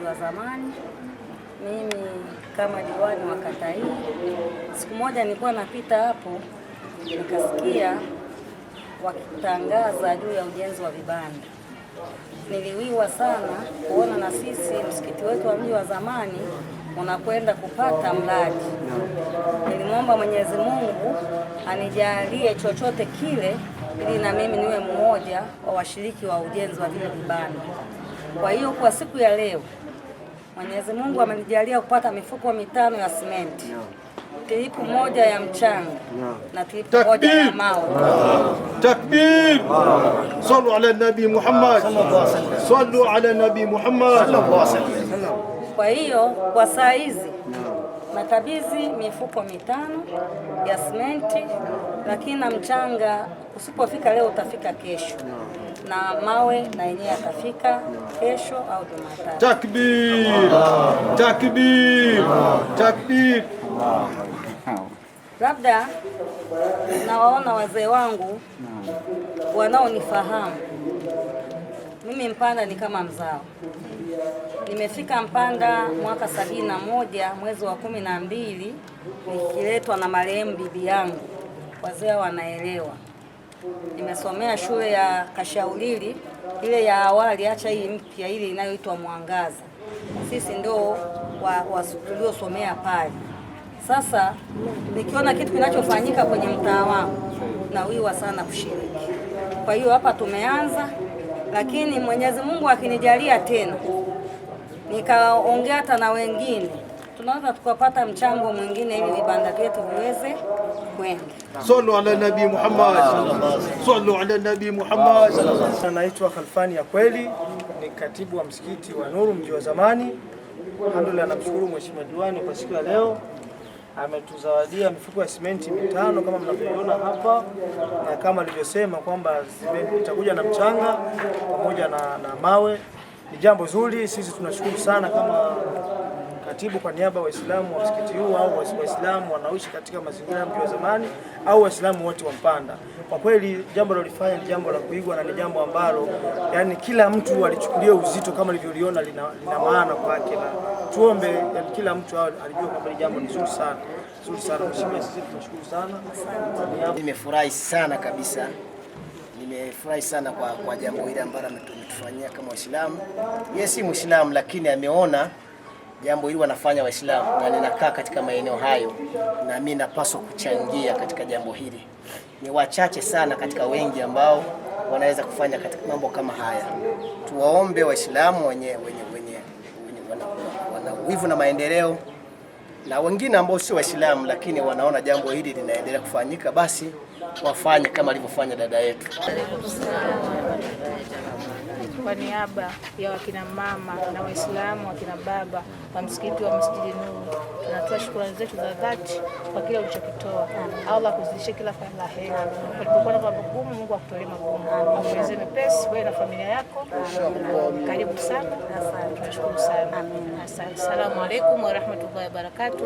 wa zamani. Mimi kama diwani wa kata hii, siku moja nilikuwa napita hapo nikasikia wakitangaza juu ya ujenzi wa vibanda. Niliwiwa sana kuona na sisi msikiti wetu wa mji wa zamani unakwenda kupata mradi. Nilimwomba Mwenyezi Mungu anijalie chochote kile ili na mimi niwe mmoja wa washiriki wa ujenzi wa vile vibanda. Kwa hiyo kwa siku ya leo Mwenyezi Mungu amenijalia kupata mifuko 5 ya simenti, tripu 1 ya mchanga na tripu 1 ya mawe. Takbir! Sallu ala nabi Muhammad. Sallu ala nabi Muhammad. Kwa hiyo kwa saa hizi nakabidhi mifuko 5 ya simenti, lakini na mchanga usipofika leo utafika kesho, na mawe na yenyewe atafika kesho au Jumatatu. Takbir! Takbir! Takbir! Labda nawaona wazee wangu wanaonifahamu mimi. Mpanda ni kama mzao. Nimefika Mpanda mwaka 71 mwezi wa 12 nikiletwa na marehemu bibi yangu. Wazee wanaelewa. Nimesomea shule ya Kashaulili, ile ya awali, acha hii mpya ile inayoitwa Mwangaza. Sisi ndio tuliosomea pale. Sasa nikiona kitu kinachofanyika kwenye mtaa wangu nawiwa sana kushiriki. Kwa hiyo hapa tumeanza, lakini Mwenyezi Mungu akinijalia tena nikaongea hata na wengine, tunaweza tukapata mchango mwingine ili vibanda vyetu viweze kwenda. Sallu ala nabi Muhammad. Sallu ala nabi Muhammad. Naitwa Khalfani ya Kweli, ni katibu wa msikiti wa Nuru mji wa zamani. Alhamdulillah, namshukuru Mheshimiwa Diwani kwa siku ya leo. Ametuzawadia mifuko ya simenti 5 kama mnavyoona hapa, na kama alivyosema kwamba itakuja na mchanga pamoja na mawe. Ni jambo zuri, sisi tunashukuru sana kama katibu kwa niaba ya Waislamu wa msikiti huu au Waislamu wanaoishi katika mazingira ya mji wa zamani au Waislamu wote wa Mpanda. Kwa kweli jambo lilofanya ni jambo la kuigwa na ni jambo ambalo yani kila mtu alichukulia uzito kama alivyoliona lina maana kwake, na tuombe yani kila mtu alijua kwamba ni jambo nzuri sana. Nzuri sana Mheshimiwa, sisi tunashukuru sana. Nimefurahi sana kabisa. Nimefurahi sana kwa jambo hili ambalo ametufanyia kama Waislamu. Yeye si Muislamu lakini ameona jambo hili wanafanya Waislamu na ninakaa katika maeneo hayo, na mimi napaswa kuchangia katika jambo hili. Ni wachache sana katika wengi ambao wanaweza kufanya katika mambo kama haya. Tuwaombe Waislamu wenye wana wivu na maendeleo na wengine ambao si Waislamu lakini wanaona jambo hili linaendelea kufanyika, basi wafanye kama alivyofanya dada yetu. Kwa niaba ya wakina mama na Waislamu wakina baba wa msikiti wa Masjidi Nuru, tunatoa shukrani zetu za dhati kwa kile ulichokitoa. Allah akuzidishie kila la heri. Ulipokuwa na magumu, Mungu akutolee magumu. Akuwezeshe mepesi wewe na familia yako. Karibu sana. Tunashukuru sana. Asante. Asalamu alaykum wa rahmatullahi wa barakatuh.